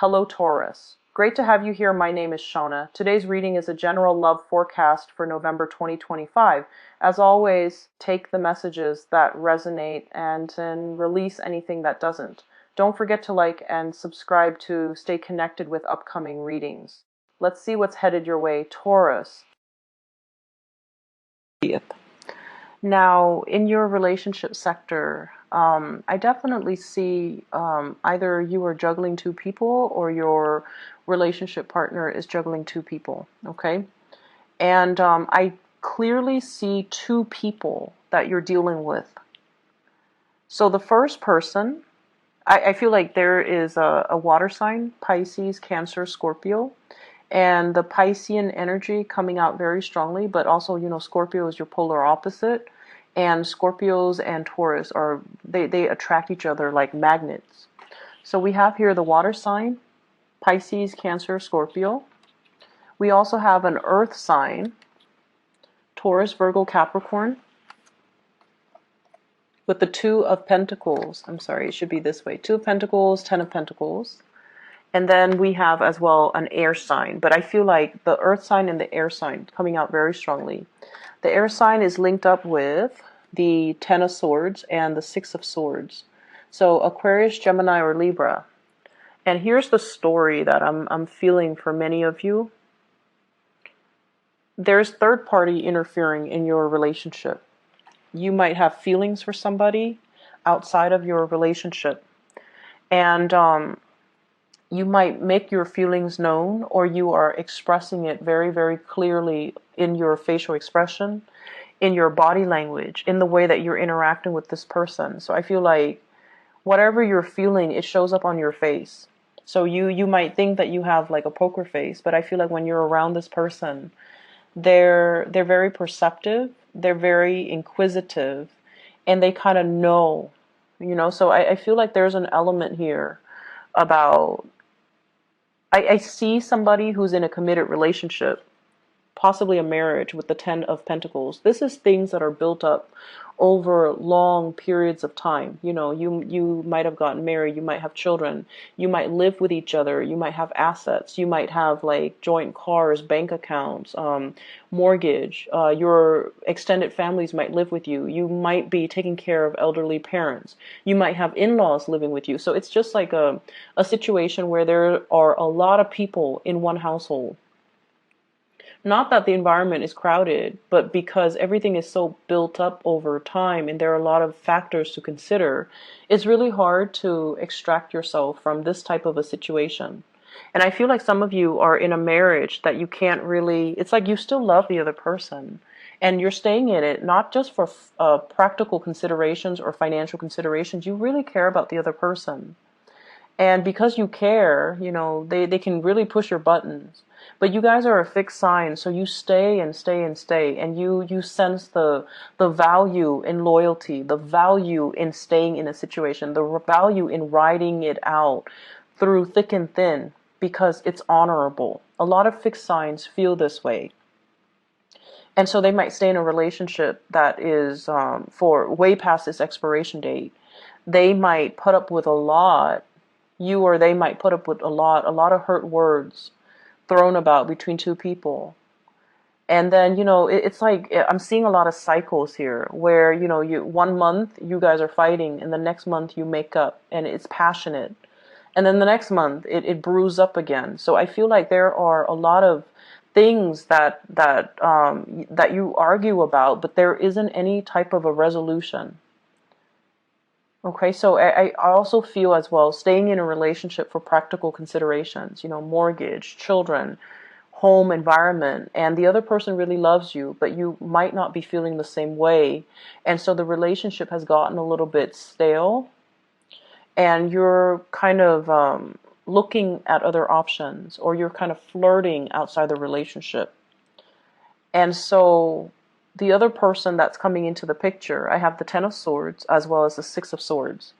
Hello, Taurus. Great to have you here. My name is Shona. Today's reading is a general love forecast for November 2025. As always, take the messages that resonate and then release anything that doesn't. Don't forget to like and subscribe to stay connected with upcoming readings. Let's see what's headed your way, Taurus. Now, in your relationship sector, I definitely see either you are juggling two people or your relationship partner is juggling two people, okay? And I clearly see two people that you're dealing with. So the first person, I feel like there is a water sign, Pisces, Cancer, Scorpio. And the Piscean energy coming out very strongly, but also, Scorpio is your polar opposite. And Scorpios and Taurus they attract each other like magnets. So we have here the water sign, Pisces, Cancer, Scorpio. We also have an earth sign, Taurus, Virgo, Capricorn, with the Two of Pentacles. I'm sorry, it should be this way. Two of Pentacles, Ten of Pentacles. And then we have as well an air sign. But I feel like the earth sign and the air sign coming out very strongly. The air sign is linked up with the Ten of Swords and the Six of Swords. So Aquarius, Gemini, or Libra. And here's the story that I'm feeling for many of you. There's third party interfering in your relationship. You might have feelings for somebody outside of your relationship. And you might make your feelings known, or you are expressing it very, very clearly in your facial expression, in your body language, in the way that you're interacting with this person. So I feel like whatever you're feeling, it shows up on your face. So you might think that you have like a poker face, but I feel like when you're around this person, they're very perceptive, they're very inquisitive, and they kind of know, so I feel like there's an element here about I see somebody who's in a committed relationship, possibly a marriage with the Ten of Pentacles. This is things that are built up over long periods of time. You might have gotten married, you might have children, you might live with each other, you might have assets, you might have like joint cars, bank accounts, mortgage, your extended families might live with you, you might be taking care of elderly parents, you might have in-laws living with you. So it's just like a situation where there are a lot of people in one household. Not that the environment is crowded, but because everything is so built up over time and there are a lot of factors to consider, it's really hard to extract yourself from this type of a situation. And I feel like some of you are in a marriage that you can't really, it's like you still love the other person and you're staying in it, not just for practical considerations or financial considerations. You really care about the other person. And because you care, they can really push your buttons. But you guys are a fixed sign, so you stay and stay and stay. And you sense the value in loyalty, the value in staying in a situation, the value in riding it out through thick and thin because it's honorable. A lot of fixed signs feel this way. And so they might stay in a relationship that is for way past its expiration date. They might put up with a lot. You or they might put up with a lot of hurt words thrown about between two people. And then, it's like I'm seeing a lot of cycles here where, you 1 month you guys are fighting and the next month you make up and it's passionate. And then the next month it brews up again. So I feel like there are a lot of things that you argue about, but there isn't any type of a resolution. Okay, so I also feel as well staying in a relationship for practical considerations, mortgage, children, home, environment, and the other person really loves you, but you might not be feeling the same way. And so the relationship has gotten a little bit stale and you're kind of looking at other options or you're kind of flirting outside the relationship. And so the other person that's coming into the picture, I have the Ten of Swords as well as the Six of Swords.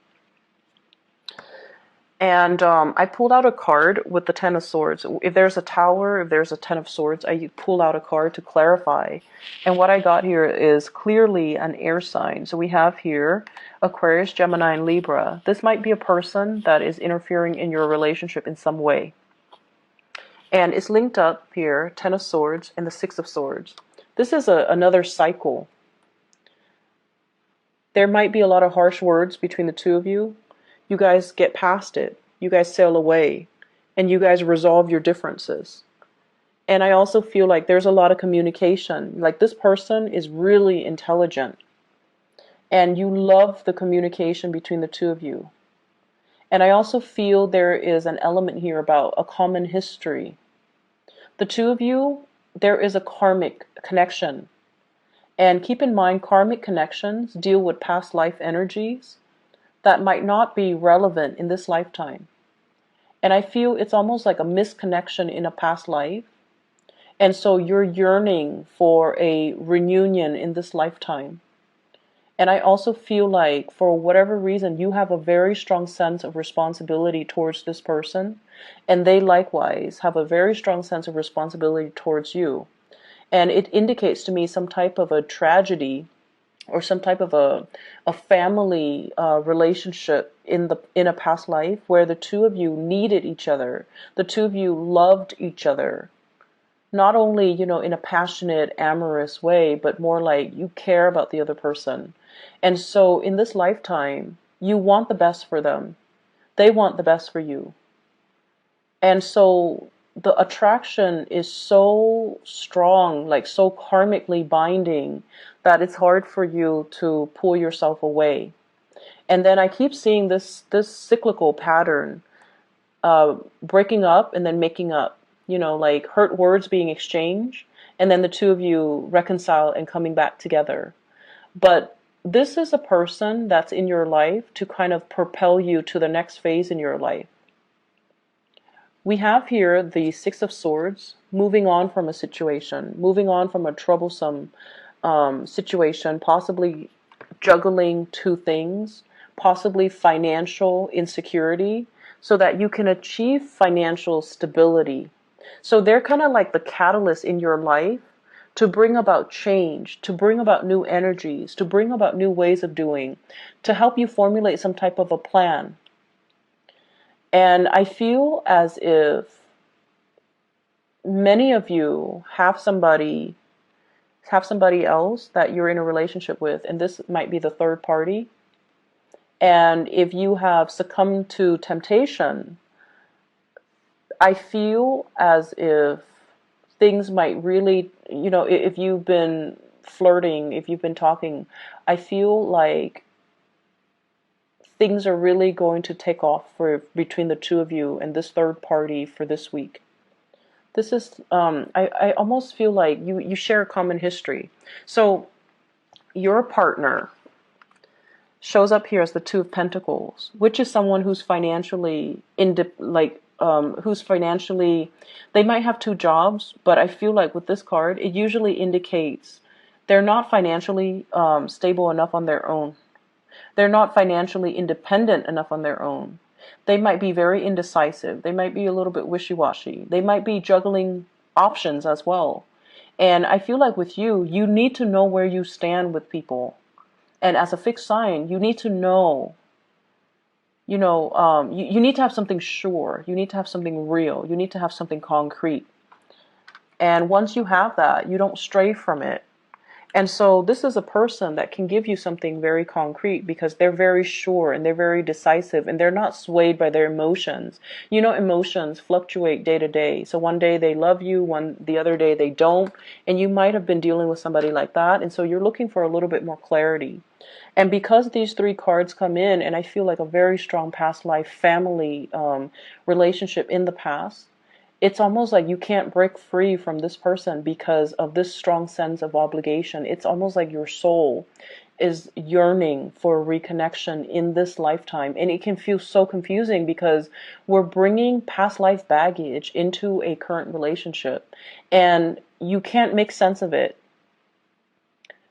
And I pulled out a card with the Ten of Swords. If there's a Tower, if there's a Ten of Swords, I pull out a card to clarify. And what I got here is clearly an air sign. So we have here Aquarius, Gemini, and Libra. This might be a person that is interfering in your relationship in some way. And it's linked up here, Ten of Swords and the Six of Swords. This is another cycle. There might be a lot of harsh words between the two of you. You guys get past it. You guys sail away. And you guys resolve your differences. And I also feel like there's a lot of communication. Like this person is really intelligent. And you love the communication between the two of you. And I also feel there is an element here about a common history. The two of you, there is a karmic connection. And keep in mind, karmic connections deal with past life energies that might not be relevant in this lifetime. And I feel it's almost like a misconnection in a past life. And so you're yearning for a reunion in this lifetime. And I also feel like for whatever reason, you have a very strong sense of responsibility towards this person. And they likewise have a very strong sense of responsibility towards you. And it indicates to me some type of a tragedy or some type of a family relationship in a past life where the two of you needed each other. The two of you loved each other. Not only, in a passionate, amorous way, but more like you care about the other person. And so in this lifetime, you want the best for them. They want the best for you. And so the attraction is so strong, like so karmically binding, that it's hard for you to pull yourself away. And then I keep seeing this cyclical pattern, breaking up and then making up, like hurt words being exchanged, and then the two of you reconcile and coming back together. But this is a person that's in your life to kind of propel you to the next phase in your life. We have here the Six of Swords, moving on from a situation, moving on from a troublesome situation, possibly juggling two things, possibly financial insecurity, so that you can achieve financial stability. So they're kind of like the catalyst in your life to bring about change, to bring about new energies, to bring about new ways of doing, to help you formulate some type of a plan. And I feel as if many of you have somebody else that you're in a relationship with, and this might be the third party. And if you have succumbed to temptation, I feel as if things might really, if you've been flirting, if you've been talking, I feel like things are really going to take off between the two of you and this third party for this week. This is, I almost feel like you share a common history. So your partner shows up here as the Two of Pentacles, which is someone who's financially, they might have two jobs, but I feel like with this card, it usually indicates they're not financially stable enough on their own. They're not financially independent enough on their own. They might be very indecisive. They might be a little bit wishy-washy. They might be juggling options as well. And I feel like with you, you need to know where you stand with people. And as a fixed sign, you need to know, you need to have something sure. You need to have something real. You need to have something concrete. And once you have that, you don't stray from it. And so this is a person that can give you something very concrete because they're very sure and they're very decisive and they're not swayed by their emotions. Emotions fluctuate day to day. So one day they love you, the other day they don't. And you might have been dealing with somebody like that. And so you're looking for a little bit more clarity. And because these three cards come in, and I feel like a very strong past life family relationship in the past, it's almost like you can't break free from this person because of this strong sense of obligation. It's almost like your soul is yearning for reconnection in this lifetime. And it can feel so confusing because we're bringing past life baggage into a current relationship. And you can't make sense of it.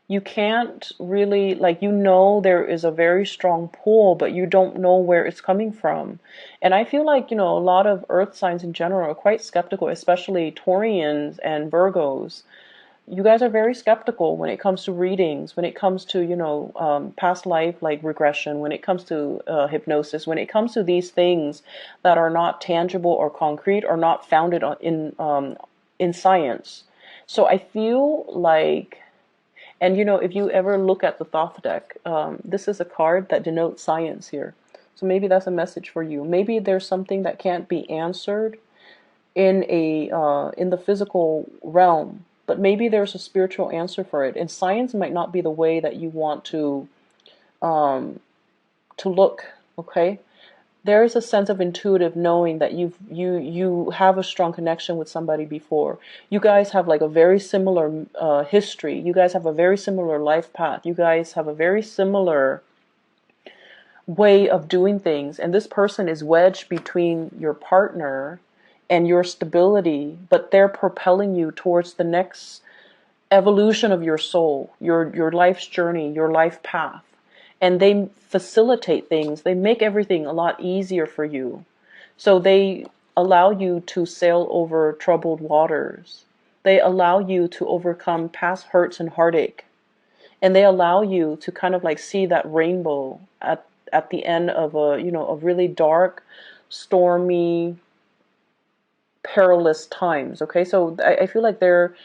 You can't really, like, you know, there is a very strong pull, but you don't know where it's coming from. And I feel like, you know, a lot of earth signs in general are quite skeptical, especially Taurians and Virgos. You guys are very skeptical when it comes to readings, when it comes to, you know, past life, like regression, when it comes to hypnosis, when it comes to these things that are not tangible or concrete or not founded in science. So I feel like, and you know, if you ever look at the Thoth deck, this is a card that denotes science here. So maybe that's a message for you. Maybe there's something that can't be answered in the physical realm, but maybe there's a spiritual answer for it. And science might not be the way that you want to look. Okay, there is a sense of intuitive knowing that you have a strong connection with somebody before. You guys have like a very similar history. You guys have a very similar life path. You guys have a very similar way of doing things. And this person is wedged between your partner and your stability, but they're propelling you towards the next evolution of your soul, your life's journey, your life path. And they facilitate things. They make everything a lot easier for you. So they allow you to sail over troubled waters. They allow you to overcome past hurts and heartache. And they allow you to kind of like see that rainbow at the end of a, you know, a really dark, stormy, perilous times. Okay, so I feel like they're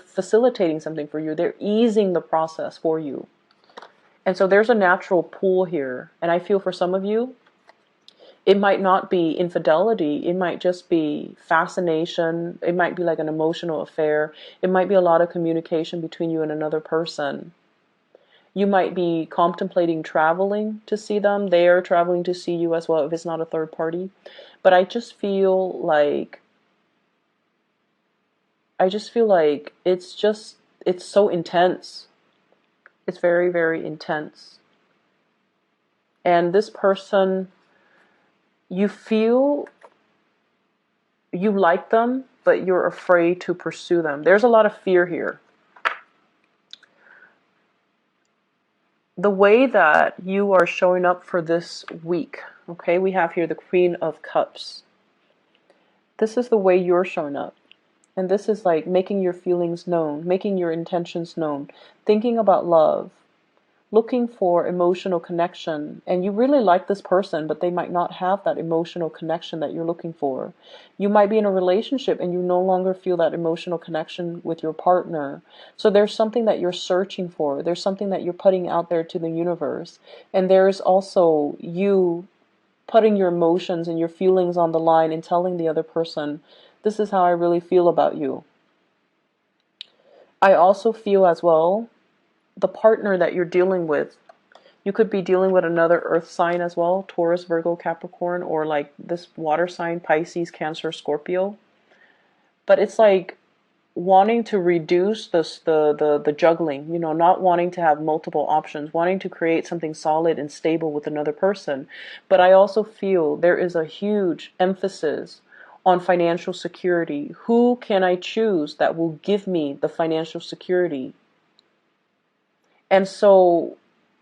facilitating something for you. They're easing the process for you. And so there's a natural pull here. And I feel for some of you, it might not be infidelity. It might just be fascination. It might be like an emotional affair. It might be a lot of communication between you and another person. You might be contemplating traveling to see them. They are traveling to see you as well if it's not a third party. But I just feel like it's so intense. It's very, very intense. And this person, you feel you like them, but you're afraid to pursue them. There's a lot of fear here. The way that you are showing up for this week, okay, we have here the Queen of Cups. This is the way you're showing up. And this is like making your feelings known, making your intentions known, thinking about love, looking for emotional connection. And you really like this person, but they might not have that emotional connection that you're looking for. You might be in a relationship and you no longer feel that emotional connection with your partner. So there's something that you're searching for. There's something that you're putting out there to the universe. And there's also you putting your emotions and your feelings on the line and telling the other person, this is how I really feel about you. I also feel as well, the partner that you're dealing with, you could be dealing with another earth sign as well, Taurus, Virgo, Capricorn, or like this water sign, Pisces, Cancer, Scorpio. But it's like wanting to reduce the juggling, you know, not wanting to have multiple options, wanting to create something solid and stable with another person. But I also feel there is a huge emphasis on financial security. Who can I choose that will give me the financial security? And so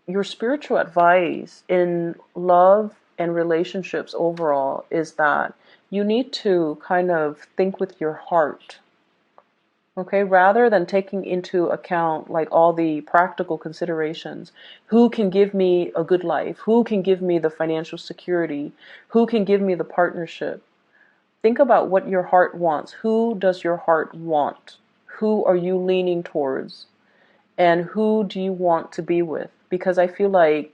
your spiritual advice in love and relationships overall is that you need to kind of think with your heart. Okay, rather than taking into account like all the practical considerations. Who can give me a good life? Who can give me the financial security? Who can give me the partnership? Think about what your heart wants. Who does your heart want? Who are you leaning towards? And who do you want to be with? Because I feel like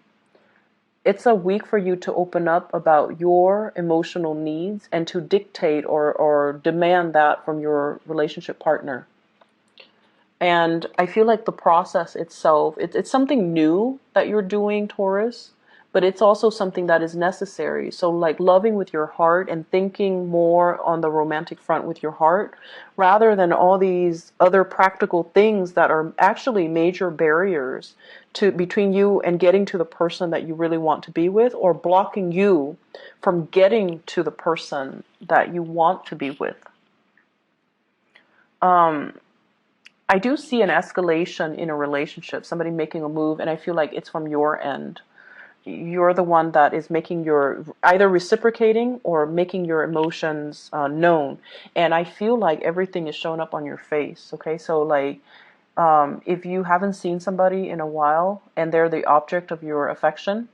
it's a week for you to open up about your emotional needs and to dictate or demand that from your relationship partner. And I feel like the process itself, it's something new that you're doing, Taurus, but it's also something that is necessary. So like loving with your heart and thinking more on the romantic front with your heart, rather than all these other practical things that are actually major barriers to between you and getting to the person that you really want to be with, or blocking you from getting to the person that you want to be with. I do see an escalation in a relationship, somebody making a move, and I feel like it's from your end. You're the one that is making your, either reciprocating or making your emotions known. And I feel like everything is showing up on your face. Okay, so like, if you haven't seen somebody in a while and they're the object of your affection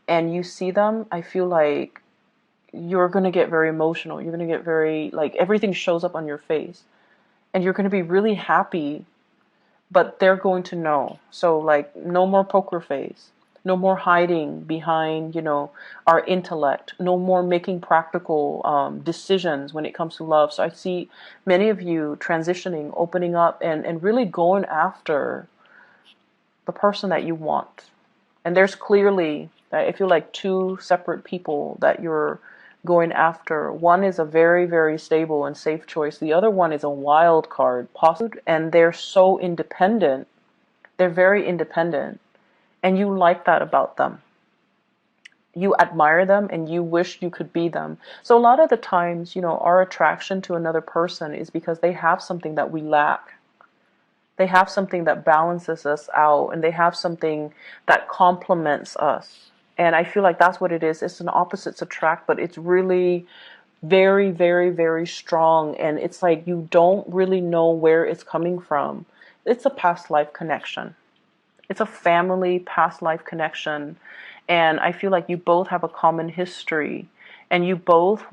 and you see them, I feel like you're going to get very emotional. You're going to get very, like, everything shows up on your face and you're going to be really happy, but they're going to know. So like, no more poker face, no more hiding behind, our intellect, no more making practical decisions when it comes to love. So I see many of you transitioning, opening up, and really going after the person that you want. And there's clearly, I feel like, two separate people that you're going after. One is a very, very stable and safe choice. The other one is a wild card, possible, and they're so independent. They're very independent, and you like that about them. You admire them and you wish you could be them. So a lot of the times, our attraction to another person is because they have something that we lack. They have something that balances us out, and they have something that complements us. And I feel like that's what it is. It's an opposites attract, but it's really very, very, very strong. And it's like you don't really know where it's coming from. It's a past life connection. It's a family past life connection. And I feel like you both have a common history, and you both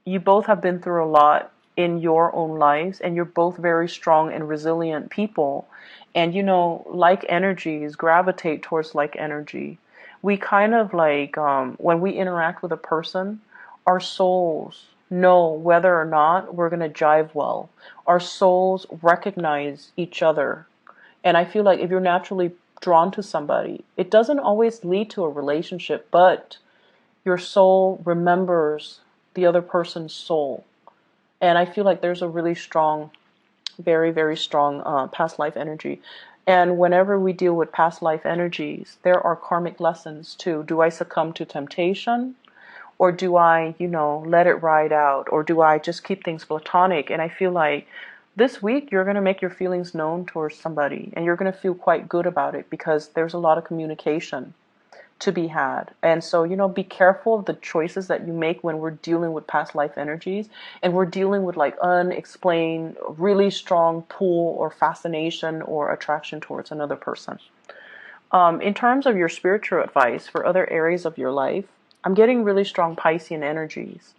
you both have been through a lot in your own lives, and you're both very strong and resilient people. And like energies gravitate towards like energy. We kind of like, when we interact with a person, our souls know whether or not we're going to jive well. Our souls recognize each other. And I feel like if you're naturally drawn to somebody, it doesn't always lead to a relationship, but your soul remembers the other person's soul. And I feel like there's a really strong, very, very strong past life energy. And whenever we deal with past life energies, there are karmic lessons too. Do I succumb to temptation? Or do I, let it ride out? Or do I just keep things platonic? And I feel like this week you're going to make your feelings known towards somebody, and you're going to feel quite good about it because there's a lot of communication to be had. And so, be careful of the choices that you make when we're dealing with past life energies and we're dealing with like unexplained, really strong pull or fascination or attraction towards another person. In terms of your spiritual advice for other areas of your life, I'm getting really strong Piscean energies.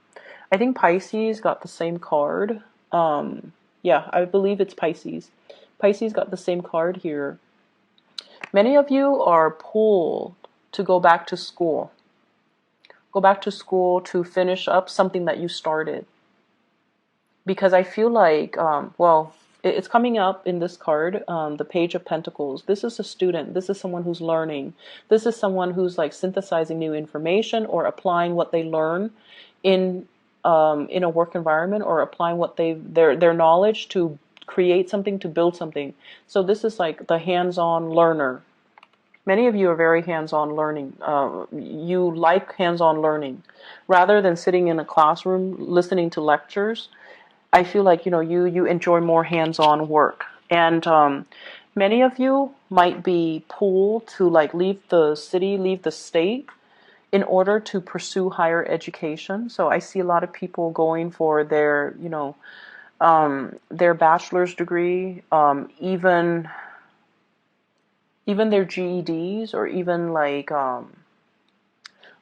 I think Pisces got the same card. Yeah, I believe it's Pisces. Pisces got the same card here. Many of you are pulled to go back to school. Go back to school to finish up something that you started. Because I feel like, it's coming up in this card, the Page of Pentacles. This is a student. This is someone who's learning. This is someone who's like synthesizing new information or applying what they learn in a work environment, or applying what their knowledge to create something, to build something. So this is like the hands-on learner. Many of you are very hands-on learning. You like hands-on learning. Rather than sitting in a classroom listening to lectures, I feel like, you enjoy more hands-on work. And many of you might be pulled to like leave the city, leave the state in order to pursue higher education. So I see a lot of people going for their, their bachelor's degree, even their GEDs, or even like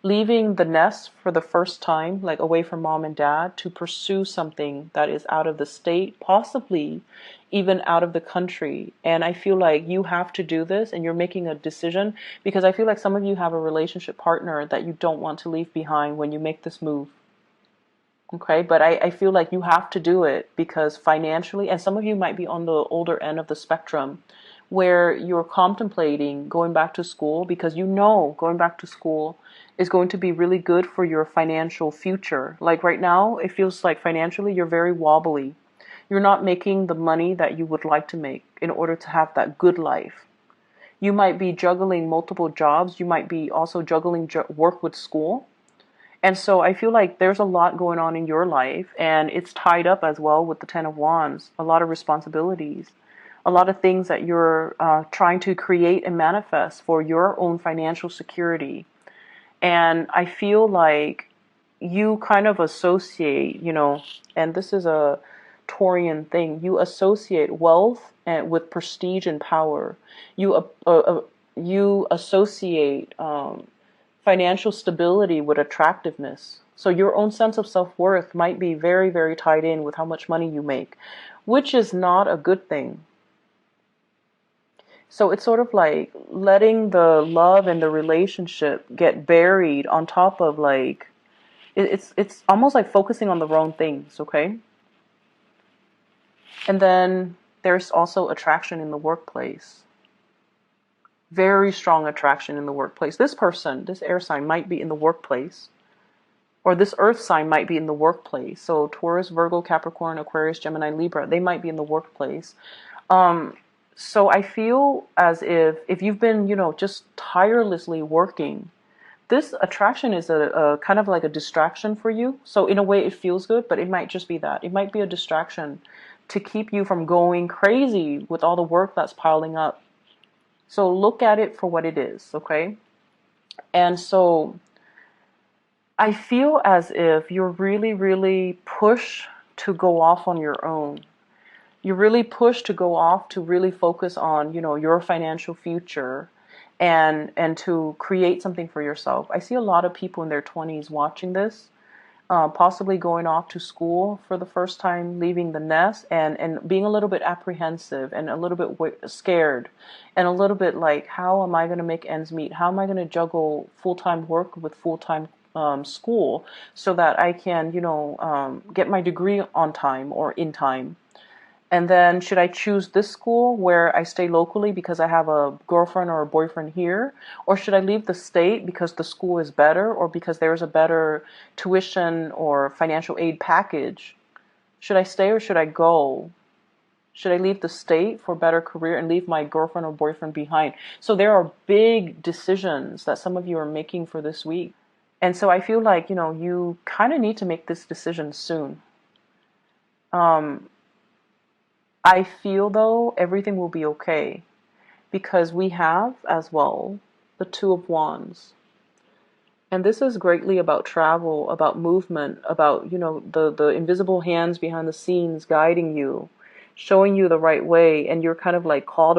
leaving the nest for the first time, like away from mom and dad, to pursue something that is out of the state, possibly even out of the country. And I feel like you have to do this, and you're making a decision, because I feel like some of you have a relationship partner that you don't want to leave behind when you make this move. Okay, but I feel like you have to do it because financially, and some of you might be on the older end of the spectrum, where you're contemplating going back to school because going back to school is going to be really good for your financial future. Like right now, it feels like financially you're very wobbly. You're not making the money that you would like to make in order to have that good life. You might be juggling multiple jobs. You might be also juggling work with school. And so I feel like there's a lot going on in your life, and it's tied up as well with the Ten of Wands, a lot of responsibilities, a lot of things that you're trying to create and manifest for your own financial security. And I feel like you kind of associate, and this is a Taurian thing, you associate wealth and with prestige and power. You associate financial stability with attractiveness. So your own sense of self-worth might be very, very tied in with how much money you make, which is not a good thing. So it's sort of like letting the love and the relationship get buried on top of like it's almost like focusing on the wrong things, okay? And then there's also attraction in the workplace. Very strong attraction in the workplace. This person, this air sign might be in the workplace, or this earth sign might be in the workplace. So Taurus, Virgo, Capricorn, Aquarius, Gemini, Libra, they might be in the workplace. So I feel as if you've been, just tirelessly working, this attraction is a kind of like a distraction for you. So in a way it feels good, but it might just be that. It might be a distraction to keep you from going crazy with all the work that's piling up. So look at it for what it is, okay? And so I feel as if you're really, really pushed to go off on your own. You're really pushed to go off to really focus on, your financial future and to create something for yourself. I see a lot of people in their 20s watching this, possibly going off to school for the first time, leaving the nest, and being a little bit apprehensive and a little bit scared and a little bit like, how am I going to make ends meet? How am I going to juggle full-time work with full-time school so that I can, get my degree on time or in time? And then should I choose this school where I stay locally because I have a girlfriend or a boyfriend here? Or should I leave the state because the school is better or because there's a better tuition or financial aid package? Should I stay or should I go? Should I leave the state for a better career and leave my girlfriend or boyfriend behind? So there are big decisions that some of you are making for this week. And so I feel like, you kind of need to make this decision soon. I feel, though, everything will be okay because we have, as well, the Two of Wands. And this is greatly about travel, about movement, about, the invisible hands behind the scenes guiding you, showing you the right way, and you're kind of like called